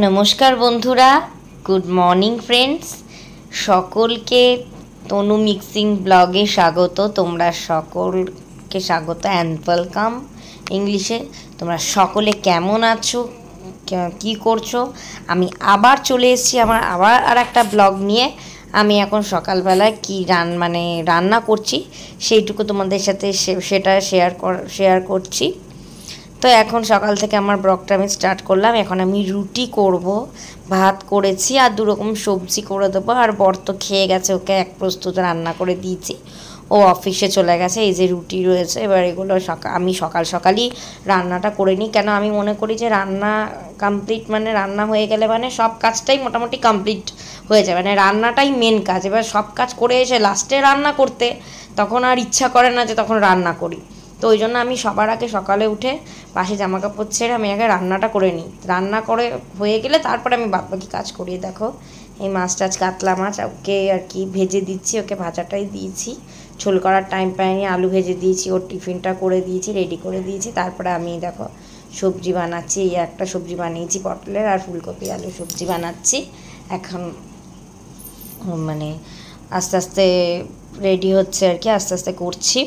নমস্কার বন্ধুরা, good morning friends. সকলকে তনু মিক্সিং ব্লগে স্বাগত। তোমরা সকলকে স্বাগত অ্যান্ড ওয়েলকাম ইংলিশে। তোমরা সকলে কেমন আছো, কি করছো? আমি আবার চলে এসেছি আবার আর একটা ব্লগ নিয়ে। আমি এখন সকালবেলায় কি রান্না করছি সেইটুকু তোমাদের সাথে সেটা শেয়ার করছি। তো এখন সকাল থেকে আমার ব্লগটা আমি স্টার্ট করলাম। এখন আমি রুটি করব, ভাত করেছি আর দুরকম সবজি করে দেবো। আর বর তো খেয়ে গেছে, ওকে এক প্রস্তুত রান্না করে দিয়েছি, ও অফিসে চলে গেছে। এই যে রুটি রয়েছে, এবার এগুলো আমি সকালই রান্নাটা করে নিই। কেন আমি মনে করি যে রান্না কমপ্লিট মানে রান্না হয়ে গেলে মানে সব কাজটাই মোটামুটি কমপ্লিট হয়ে যায়, মানে রান্নাটাই মেন কাজ। এবার সব কাজ করে এসে লাস্টে রান্না করতে তখন আর ইচ্ছা করে না যে তখন রান্না করি। তো ওই জন্য আমি সবার আগে সকালে উঠে বাসি জামা কাপড় ছেড়ে আমি আগে রান্নাটা করে নিই। রান্না করে হয়ে গেলে তারপরে আমি বাদবাকি কাজ করি। দেখো এই কাতলা মাছ ওকে আর কি ভেজে দিচ্ছি, ওকে ভাজাটাই দিয়েছি, ঝোল করার টাইম পাইনি। আলু ভেজে দিয়েছি, ওর টিফিনটা করে দিয়েছি, রেডি করে দিয়েছি। তারপরে আমি দেখো সবজি বানাচ্ছি। এই একটা সবজি বানিয়েছি পটলের আর ফুলকপি আলু সবজি বানাচ্ছি। এখন মানে আস্তে আস্তে রেডি হচ্ছে আর কি, আস্তে আস্তে করছি।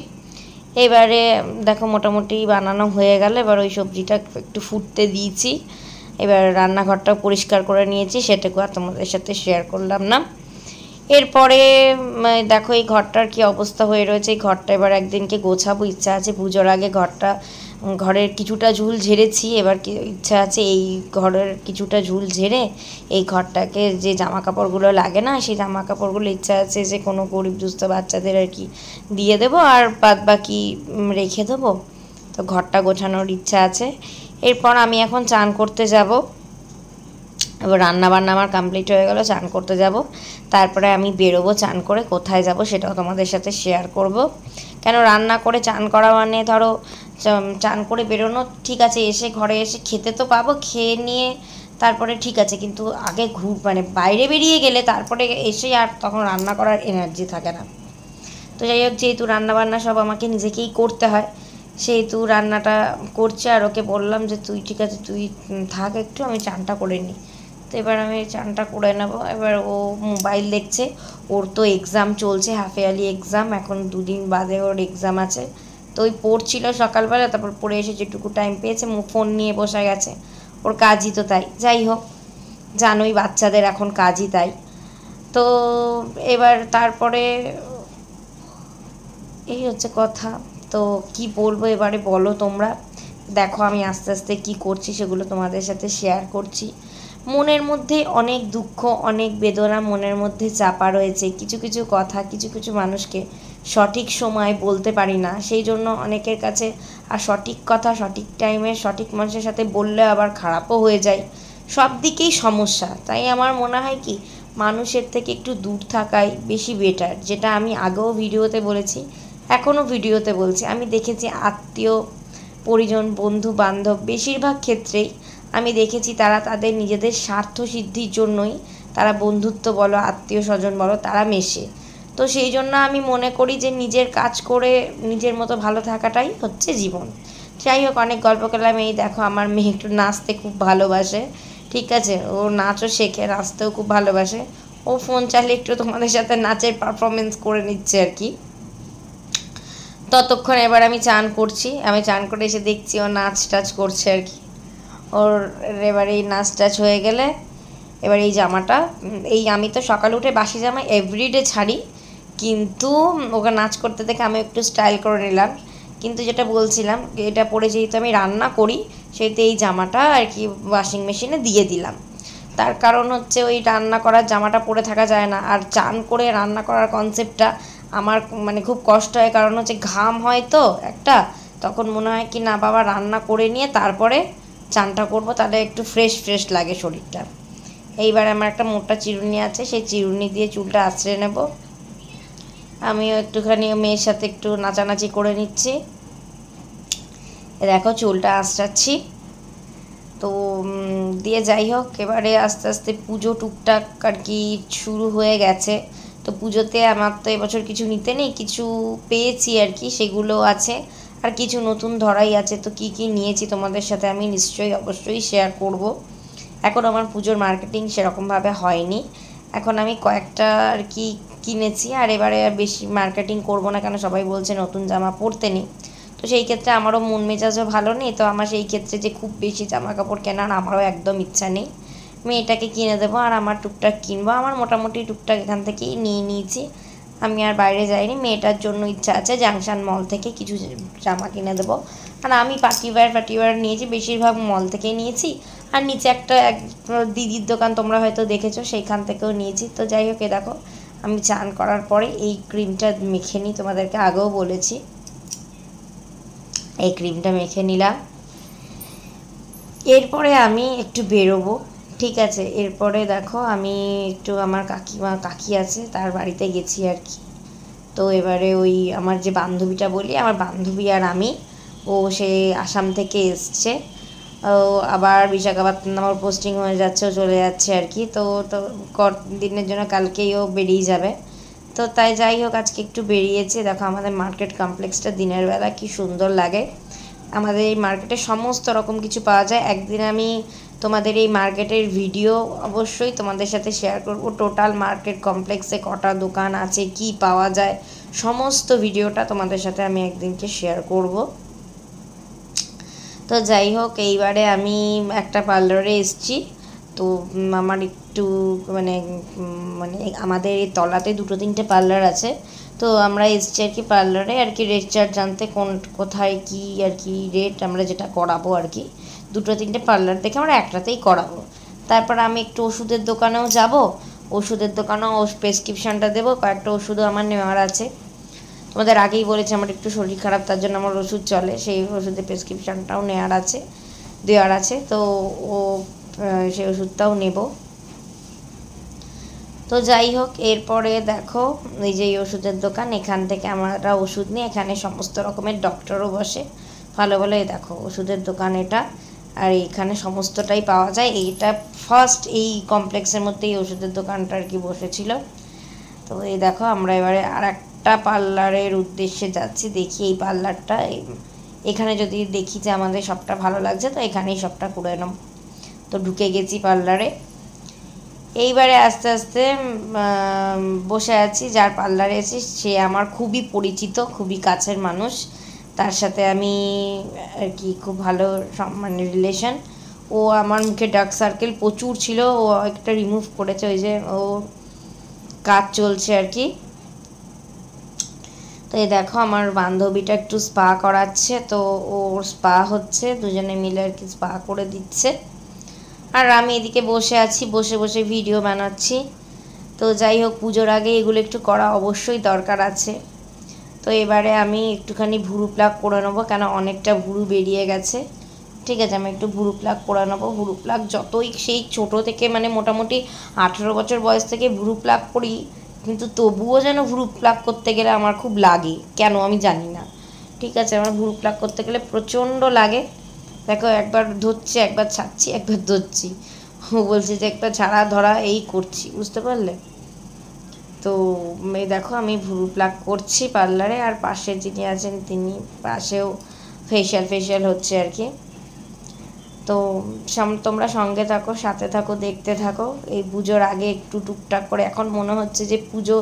এবারে দেখো মোটামুটি বানানো হয়ে গেল। এবার ওই সবজিটা একটু ফুটতে দিয়েছি। এবার রান্নাঘরটা পরিষ্কার করে নিয়েছি, সেটাকে আর তোমাদের সাথে শেয়ার করলাম না। এরপরে দেখো এই ঘরটার কি অবস্থা হয়ে রয়েছে। এই ঘরটা এবার একদিনকে গোছাবো, ইচ্ছা আছে। পুজোর আগে ঘরের কিছুটা ঝুল ঝেড়েছি, এবার ইচ্ছা আছে এই ঘরের কিছুটা ঝুল ঝেড়ে এই ঘরটাকে যে জামা কাপড়গুলো লাগে না, সেই জামা কাপড়গুলো ইচ্ছা আছে যে কোনো গরিব দুস্থ বাচ্চাদের আর কি দিয়ে দেবো, আর বাদ বাকি রেখে দেবো। তো ঘরটা গোছানোর ইচ্ছা আছে। এরপর আমি এখন চান করতে যাব। এবার রান্নাবান্না আমার কমপ্লিট হয়ে গেল, চান করতে যাব। তারপরে আমি বেরোবো, চান করে কোথায় যাব সেটাও তোমাদের সাথে শেয়ার করব। কেন রান্না করে চান করা মানে ধরো চান করে বেরোনো ঠিক আছে, এসে ঘরে এসে খেতে তো পাবো, খেয়ে নিয়ে তারপরে ঠিক আছে, কিন্তু আগে বাইরে বেরিয়ে গেলে তারপরে এসে আর তখন রান্না করার এনার্জি থাকে না। তো যাই হোক, যেহেতু রান্নাবান্না সব আমাকে নিজেকেই করতে হয়, সেহেতু রান্নাটা করছে। আর ওকে বললাম যে তুই ঠিক আছে, তুই থাক একটু, আমি চানটা করে নিই। তো এবার আমি চানটা করে নেব। এবার ও মোবাইল দেখছে, ওর তো এক্সাম চলছে, হাফ ইয়ারলি এক্সাম। এখন 2 দিন বাদে ওর এক্সাম আছে। তো ওই পড়ছিল সকালবেলা, তারপর পড়ে এসে যেটুকু টাইম পেয়েছে ফোন নিয়ে বসে গেছে। ওর কাজই তো তাই। যাই হোক, জানোই বাচ্চাদের এখন কাজই তাই। তো এবার তারপরে এই হচ্ছে কথা। তো কি বলবো এবারে বলো তোমরা। দেখো আমি আস্তে আস্তে কি করছি সেগুলো তোমাদের সাথে শেয়ার করছি। মনের মধ্যে অনেক দুঃখ, অনেক বেদনা মনের মধ্যে চাপা রয়েছে। কিছু কিছু কথা কিছু কিছু মানুষকে সঠিক সময় বলতে পারি না, সেই জন্য অনেকের কাছে আর সঠিক কথা সঠিক টাইমে সঠিক মানুষের সাথে বললে আবার খারাপও হয়ে যায়। সব দিকেই সমস্যা। তাই আমার মনে হয় কি, মানুষের থেকে একটু দূর থাকাই বেশি বেটার। যেটা আমি আগেও ভিডিওতে বলেছি, এখনও ভিডিওতে বলছি। আমি দেখেছি আত্মীয় পরিজন বন্ধু বান্ধব বেশিরভাগ ক্ষেত্রেই আমি দেখেছি তারা তাদের নিজেদের স্বার্থ সিদ্ধির জন্যই তারা বন্ধুত্ব বলো আত্মীয় স্বজন বলো তারা মেশে। তো সেই জন্য আমি মনে করি যে নিজের কাজ করে নিজের মতো ভালো থাকাটাই হচ্ছে জীবন। যাই হোক, অনেক গল্প করলাম। এই দেখো আমার মেয়ে একটু নাচতে খুব ভালোবাসে, ঠিক আছে, ও নাচও শেখে, নাচতেও খুব ভালোবাসে। ও ফোন চালিয়ে একটু তোমাদের সাথে নাচের পারফরমেন্স করে নিচ্ছে আর কি। ততক্ষণ এবার আমি চান করছি। আমি চান করে এসে দেখছি ও নাচ টাচ করছে আর কি। ওর এবার এই নাচ টাচ হয়ে গেলে এবার এই জামাটা, আমি তো সকালে উঠে বাসি জামা এভরিডে ছাড়ি, কিন্তু ওকে নাচ করতে দেখে আমি একটু স্টাইল করে নিলাম। কিন্তু যেটা বলছিলাম, এটা পরে যেহেতু আমি রান্না করি, সেহেতু এই জামাটা আর কি ওয়াশিং মেশিনে দিয়ে দিলাম। তার কারণ হচ্ছে ওই রান্না করার জামাটা পরে থাকা যায় না, আর চান করে রান্না করার কনসেপ্টটা আমার খুব কষ্ট হয়। কারণ হচ্ছে ঘাম হয় তো একটা, তখন মনে হয় কি না বাবা রান্না করে নিয়ে তারপরে চানটা করব, তাহলে একটু ফ্রেশ ফ্রেশ লাগে শরীরটা। এইবার আমার একটা মোটা চিরুনি আছে, সেই চিরুনি দিয়ে চুলটা আঁচড়ে নেব। আমিও একটুখানি মেয়ের সাথে একটু নাচানাচি করে নিচ্ছি। দেখো চুলটা আঁচড়াচ্ছি। তো দিয়ে যাই হোক, এবারে আস্তে আস্তে পুজো টুকটাক আর কি শুরু হয়ে গেছে। তো পুজোতে আমার তো এবছর কিছু নিতে নেই, কিছু পেয়েছি আর কি, সেগুলো আছে। আর কিছু নতুন ধরাই আছে। তো কি কি নিয়েছি তোমাদের সাথে আমি নিশ্চয়ই অবশ্যই শেয়ার করব। এখন আমার পুজোর মার্কেটিং সেরকমভাবে হয়নি, এখন আমি কয়েকটা আর কি কিনেছি, আর এবারে আর বেশি মার্কেটিং করবো না, কেন সবাই বলছে নতুন জামা পরতে নেই। তো সেই ক্ষেত্রে আমারও মন মেজাজও ভালো নেই, তো আমার সেই ক্ষেত্রে যে খুব বেশি জামা কাপড় কেনার আমারও একদম ইচ্ছা নেই। মেয়েটাকে কিনে দেবো আর আমার টুকটাক কিনবো, আমার মোটামুটি টুকটাক এখান থেকেই নিয়ে নিয়েছি, আমি আর বাইরে যাইনি। মেয়েটার জন্য ইচ্ছা আছে জাংশন মল থেকে কিছু জামা কিনে দেবো, আর আমি পার্টিওয়্যার নিয়েছি, বেশিরভাগ মল থেকেই নিয়েছি। আর নিচে একটা দিদির দোকান তোমরা হয়তো দেখেছো, সেইখান থেকেও নিয়েছি। তো যাই হোক, দেখো আমি চান করার পরে এই ক্রিমটা মেখে নিই, তোমাদেরকে আগেও বলেছি। এই ক্রিমটা মেখে নিলাম, এরপরে আমি একটু বেরোবো, ঠিক আছে। এরপরে দেখো আমি একটু আমার কাকি আছে তার বাড়িতে গেছি আর কি। তো এবারে ওই আমার যে বান্ধবীটা বলি, আমার বান্ধবী আর আমি, ও সে আসাম থেকে এসছে, ও আবার বিশাখাপত্তনম আমার পোস্টিং হয়ে যাচ্ছে, ও চলে যাচ্ছে আর কি। তো তো দিনের জন্য কালকেই ও বেরিয়ে যাবে। তো তাই যাই হোক, আজকে একটু বেরিয়েছে। দেখো আমাদের মার্কেট কমপ্লেক্সটা দিনের বেলা কি সুন্দর লাগে। আমাদের এই মার্কেটে সমস্ত রকম কিছু পাওয়া যায়। একদিন আমি তোমাদের এই মার্কেটের ভিডিও অবশ্যই তোমাদের সাথে শেয়ার করব, টোটাল মার্কেট কমপ্লেক্সে কটা দোকান আছে, কি পাওয়া যায়, সমস্ত ভিডিওটা তোমাদের সাথে আমি একদিনকে শেয়ার করব। তো যাই হোক, এইবারে আমি একটা পার্লারে এসেছি। তো আমার একটু মানে মানে আমাদের এই তলাতে 2-3টে পার্লার আছে। তো আমরা এসেছি আর কি পার্লারে, আর কি রেট চার্ট জানতে, কোথায় কি আর কি রেট আমরা যেটা করাবো আর কি। 2-3টে পার্লার দেখে আমরা একটাতেই করাবো। তারপর আমি একটু ওষুধের দোকানেও যাব, ওষুধের দোকানেও প্রেসক্রিপশানটা দেবো, কয়েকটা ওষুধও আমার নেওয়ার আছে। তোমাদের আগেই বলেছি আমার একটু শরীর খারাপ, তার জন্য আমার ওষুধ চলে, সেই ওষুধের প্রেসক্রিপশানটাও দেওয়ার আছে। তো ও সেই ওষুধটাও নেব। তো যাই হোক, এরপরে দেখো এই যে এই ওষুধের দোকান, এখান থেকে আমরা ওষুধ নিই, এখানে সমস্ত রকমের ডক্টরও বসে ভালো ভালো। এই দেখো ওষুধের দোকান এটা, আর এখানে সমস্তটাই পাওয়া যায়। এইটা ফার্স্ট এই কমপ্লেক্সের মধ্যে এই ওষুধের দোকানটা আর কি বসেছিল। তো এই দেখো আমরা এবারে আর একটা পার্লারের উদ্দেশ্যে যাচ্ছি, দেখি এই পার্লারটা, এখানে যদি দেখি যে আমাদের সবটা ভালো লাগছে তো এখানেই সবটা করে নেব। তো ঢুকে গেছি পার্লারে, এইবারে আস্তে আস্তে বসে আছি। যার পার্লারে আছি সে আমার খুবই পরিচিত, খুবই কাছের মানুষ, তার সাথে আমি আর কি খুব ভালো মানে রিলেশন। ও আমার মুখে ডার্ক সার্কেল প্রচুর ছিল, ও একটা রিমুভ করেছে, ওই যে ও কাজ চলছে আর কি। তো এই দেখো আমার বান্ধবীটা একটু স্পা করাচ্ছে, তো ওর স্পা হচ্ছে, দুজনে মিলে আর কি স্পা করে দিচ্ছে, আর আমি এদিকে বসে আছি, বসে বসে ভিডিও বানাচ্ছি। তো যাই হোক, পুজোর আগে এগুলো একটু করা অবশ্যই দরকার আছে। তো এবারে আমি একটুখানি ভুরু প্লাক করে নেবো, কেন অনেকটা ভুরু বেরিয়ে গেছে। ঠিক আছে, আমি একটু ভুরু প্লাক করে নেবো। ভুরু প্লাক যতই সেই ছোটো থেকে মানে মোটামুটি 18 বছর বয়স থেকে ভুরু প্লাক করি, কিন্তু তবুও যেন ভুরু প্লাক করতে গেলে আমার খুব লাগে, কেন আমি জানি না। ঠিক আছে, আমার ভুরু প্লাক করতে গেলে প্রচণ্ড লাগে। দেখো একবার ধরছি, একবার ছাড়ছি, একবার ধরছি, ও বলছে যে একটা ছাড়া ধরা এই করছি, বুঝতে পারলে। তো এই দেখো আমি ভুরু প্লাক করছি পার্লারে, আর পাশে যিনি আছেন তিনি পাশেও ফেশিয়াল হচ্ছে আর কি। তো তোমরা সঙ্গে থাকো, সাথে থাকো, দেখতে থাকো। এই পুজোর আগে একটু টুকটাক করে, এখন মনে হচ্ছে যে পুজো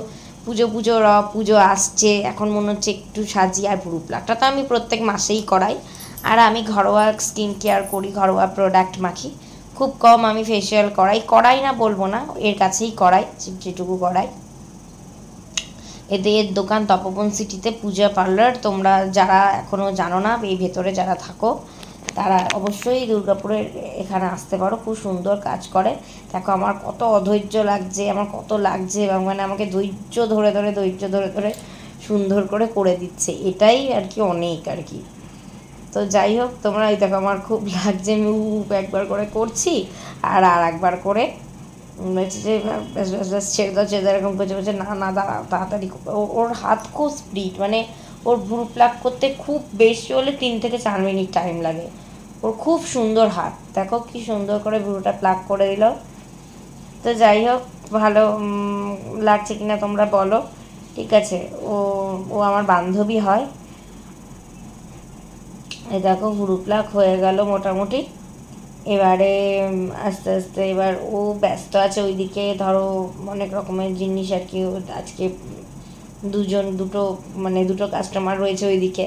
পুজো আসছে, এখন মনে হচ্ছে একটু সাজি। আর ভুরু প্লাকটা তো আমি প্রত্যেক মাসেই করাই, আর আমি ঘরোয়া স্কিন কেয়ার করি, ঘরোয়া প্রোডাক্ট মাখি, খুব কম আমি ফেশিয়াল করাই না বলবো না, এর কাছেই করাই যেটুকু করাই। এর দোকান তপবন সিটিতে, পূজা পার্লার। তোমরা যারা এখনও জানো না, এই ভেতরে যারা থাকো তারা অবশ্যই দুর্গাপুরের এখানে আসতে পারো, খুব সুন্দর কাজ করে। দেখো আমার কত অধৈর্য লাগছে, আমার কত লাগছে, মানে আমাকে ধৈর্য ধরে ধরে সুন্দর করে দিচ্ছে, এটাই আর কি অনেক আর কি। তো যাই হোক, তোমরা এই দেখো আমার খুব লাগছে, আমি একবার করে করছি আর একবার করে বলছে যে ছেড়ে দাও এরকম করছে, বলছে না না দাঁড়া তাড়াতাড়ি। ওর হাত খুব স্পিড, মানে ওর ভুরু প্লাক করতে খুব বেশি হলে 3 থেকে 4 মিনিট টাইম লাগে। ওর খুব সুন্দর হাত, দেখো কি সুন্দর করে ভুরুটা প্লাক করে দিল। তো যাই হোক, ভালো লাগছে কিনা তোমরা বলো, ঠিক আছে। ও ও আমার বান্ধবী হয়। এই দেখো ভুরু প্লাক হয়ে গেল মোটামুটি। এবারে আস্তে আস্তে এবার ও ব্যস্ত আছে ওইদিকে, ধরো অনেক রকমের জিনিস আর কি। আজকে দুটো কাস্টমার রয়েছে ওইদিকে,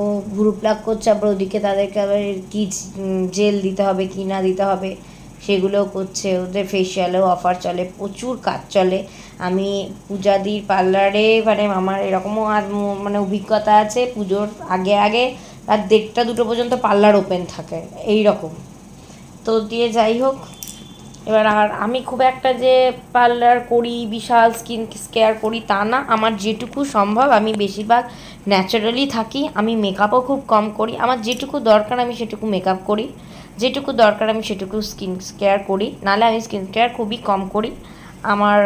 ও গ্রুপ প্লাগ করছে, আবার ওদিকে তাদেরকে আবার কি জেল দিতে হবে কি না দিতে হবে সেগুলোও করছে। ওদের ফেসিয়ালেও অফার চলে, প্রচুর কাজ চলে। আমি পূজাদির পার্লারে মানে আমার এরকমও আর মানে অভিজ্ঞতা আছে, পুজোর আগে আগে রাত 1টা 2টো পর্যন্ত পার্লার ওপেন থাকে এই রকম। তো দিয়ে যাই হোক, এবার আর আমি খুব একটা যে পার্লার করি, বিশাল স্কিন কেয়ার করি তা না। আমার যেটুকু সম্ভব, আমি বেশিরভাগ ন্যাচারালি থাকি। আমি মেকআপও খুব কম করি, আমার যেটুকু দরকার আমি সেটুকু মেকআপ করি, যেটুকু দরকার আমি সেটুকু স্কিন কেয়ার করি, নাহলে আমি স্কিন কেয়ার খুবই কম করি। আমার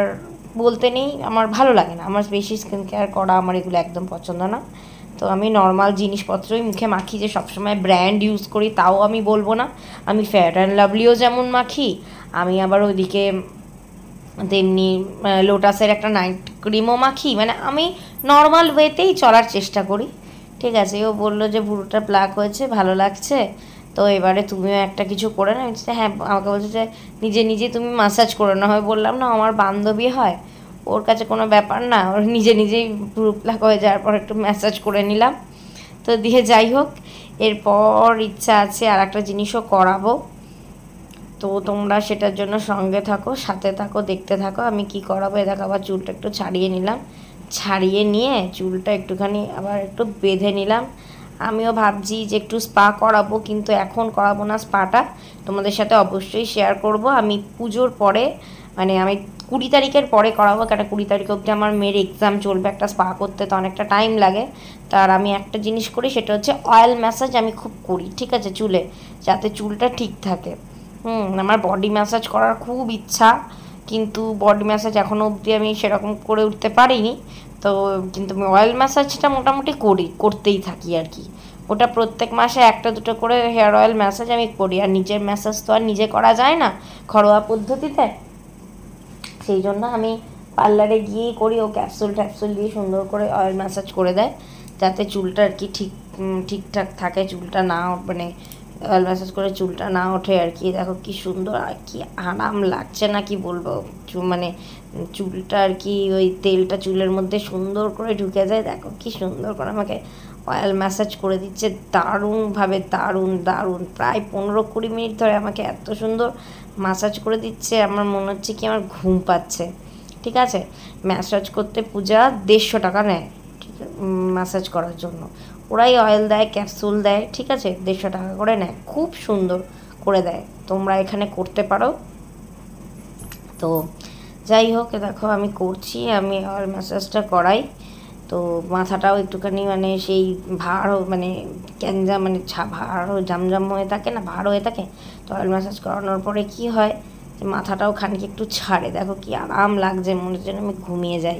বলতে নেই, আমার ভালো লাগে না, আমার বেশি স্কিন কেয়ার করা আমার এগুলো একদম পছন্দ না। তো আমি নর্মাল জিনিসপত্রই মুখে মাখি, যে সবসময় ব্র্যান্ড ইউজ করি তাও আমি বলবো না। আমি ফেয়ার অ্যান্ড লাভলিও যেমন মাখি, আমি আবার ওইদিকে তেমনি লোটাসের একটা নাইট ক্রিমও মাখি। মানে আমি নর্মাল ওয়েতেই চলার চেষ্টা করি, ঠিক আছে। ও বললো যে পুরোটা প্লাক হয়েছে, ভালো লাগছে, তো এবারে তুমিও একটা কিছু করে না। আমি বলছি হ্যাঁ, আমাকে বলছে যে নিজে নিজে তুমি মাসাজ করে না হয়। বললাম না, আমার বান্ধবী হয়, ওর কাছে কোনো ব্যাপার না, ওর নিজে নিজেই পুরো প্লাক হয়ে যাওয়ার পর একটু ম্যাসাজ করে নিলাম। তো দিয়ে যাই হোক, এরপর ইচ্ছা আছে আর একটা জিনিসও করাবো। তো তোমরা সেটার জন্য সঙ্গে থাকো, সাথে থাকো, দেখতে থাকো আমি কি করাবো। দেখো আবার চুলটা একটু ছাড়িয়ে নিলাম, ছাড়িয়ে নিয়ে চুলটা একটুখানি আবার একটু বেঁধে নিলাম। আমিও ভাবছি যে একটু স্পা করাবো, কিন্তু এখন করাবো না স্পাটা, তোমাদের সাথে অবশ্যই শেয়ার করব আমি পুজোর পরে। মানে আমি 20 তারিখের পরে করাবো, কেন 20 তারিখ অবধি আমার মেয়ের এক্সাম চলবে। একটা স্পা করতে তো অনেকটা টাইম লাগে। তার আমি একটা জিনিস করি, সেটা হচ্ছে অয়েল ম্যাসাজ আমি খুব করি, ঠিক আছে, চুলে, যাতে চুলটা ঠিক থাকে। আমার বডি ম্যাসাজ করার খুব ইচ্ছা, কিন্তু বডি ম্যাসাজ এখনও অবধি আমি সেরকম করে উঠতে পারিনি। তো কিন্তু আমি অয়েল ম্যাসাজটা মোটামুটি করতেই থাকি আর কি। ওটা প্রত্যেক মাসে 1-2 করে হেয়ার অয়েল ম্যাসাজ আমি করি। আর নিজের ম্যাসাজ তো আর নিজে করা যায় না ঘরোয়া পদ্ধতিতে, সেই জন্য আমি পার্লারে গিয়েই করি। ও ক্যাপসুল দিয়ে সুন্দর করে অয়েল ম্যাসাজ করে দেয়, যাতে চুলটা আর কি ঠিকঠাক থাকে, চুলটা না মানে অয়েল ম্যাসাজ করে চুলটা না ওঠে আর কি। দেখো কি সুন্দর আর কি আরাম লাগছে না কি বলবো, মানে চুলটা আর কি ওই তেলটা চুলের মধ্যে সুন্দর করে ঢুকে যায়। দেখো কি সুন্দর করে আমাকে অয়েল ম্যাসাজ করে দিচ্ছে, দারুণভাবে, দারুণ প্রায় 15-20 মিনিট ধরে আমাকে এত সুন্দর ম্যাসাজ করে দিচ্ছে, আমার মনে হচ্ছে কি আমার ঘুম পাচ্ছে। ঠিক আছে, ম্যাসাজ করতে পূজা 150 টাকা নেয়, ঠিক আছে, ম্যাসাজ করার জন্য। ওরাই অয়েল দেয়, ক্যাপসুল দেয়, ঠিক আছে, 150 টাকা করে নেয়, খুব সুন্দর করে দেয়। তোমরা এখানে করতে পারো। তো যাই হোক, দেখো আমি করছি, আমি অয়েল ম্যাসাজটা করাই। তো মাথাটাও একটুখানি মানে সেই ভার মানে ক্যানজা মানে ভার জামজাম হয়ে থাকে না, ভার হয়ে থাকে। তো অয়েল ম্যাসাজ করানোর পরে কি হয়, যে মাথাটাও খানিক একটু ছাড়ে। দেখো কি আরাম লাগছে, মনে হচ্ছে আমি ঘুমিয়ে যাই।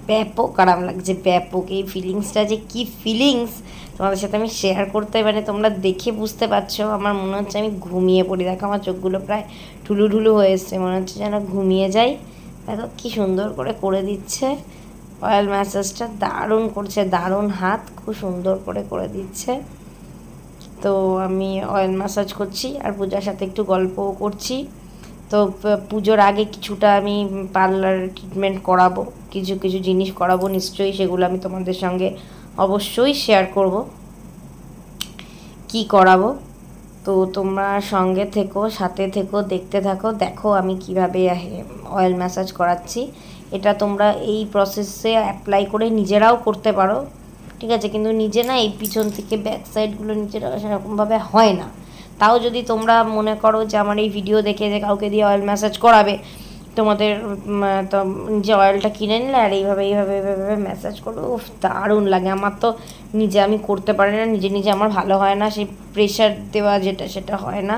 ব্যাপক আরাম লাগছে, ব্যাপক। এই ফিলিংসটা যে কি ফিলিংস তোমাদের সাথে আমি শেয়ার করতে, মানে তোমরা দেখে বুঝতে পারছো। আমার মনে হচ্ছে আমি ঘুমিয়ে পড়ি। দেখো আমার চোখগুলো প্রায় ঢুলু হয়ে এসছে, মনে হচ্ছে যেন ঘুমিয়ে যাই। দেখো কি সুন্দর করে দিচ্ছে অয়েল ম্যাসাজটা, দারুণ করছে, দারুণ হাত, খুব সুন্দর করে দিচ্ছে। তো আমি অয়েল ম্যাসাজ করছি আর পূজার সাথে একটু গল্পও করছি। তো পুজোর আগে কিছুটা আমি পার্লার ট্রিটমেন্ট করাবো, কিছু জিনিস করাবো নিশ্চয়ই, সেগুলো আমি তোমাদের সঙ্গে অবশ্যই শেয়ার করব কি করাবো। তো তোমরা সঙ্গে থেকো, সাথে থেকো, দেখতে থাকো। দেখো আমি কিভাবে অয়েল ম্যাসাজ করাচ্ছি। এটা তোমরা এই প্রসেসে অ্যাপ্লাই করে নিজেরাও করতে পারো, ঠিক আছে, কিন্তু নিজে না এই পিছন থেকে ব্যাক সাইডগুলো নিজেরা সেরকমভাবে হয় না। তাও যদি তোমরা মনে করো যে আমার এই ভিডিও দেখে যে কাউকে দিয়ে অয়েল ম্যাসাজ করাবে, তোমাদের তো যে অয়েলটা কিনে নিলে আর এইভাবে ম্যাসাজ করবে, উফ দারুণ লাগে। আমার তো নিজে আমি করতে পারি না, নিজে আমার ভালো হয় না, সেই প্রেশার দেওয়া যেটা সেটা হয় না।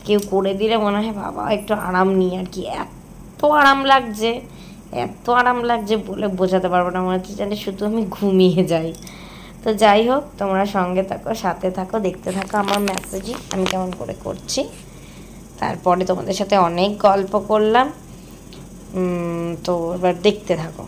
কেউ করে দিলে মনে হয় বাবা একটু আরাম নিই আর কি। এত আরাম লাগছে বলে বোঝাতে পারবো না, মনে হচ্ছে যেন শুধু আমি ঘুমিয়ে যাই। তো যাই হোক, তোমরা সঙ্গে থাকো, সাথে থাকো, দেখতে থাকো আমার ম্যাসাজই আমি কেমন করে করছি। তারপরে তোমাদের সাথে অনেক গল্প করলাম, তো এবার দেখতে থাকো।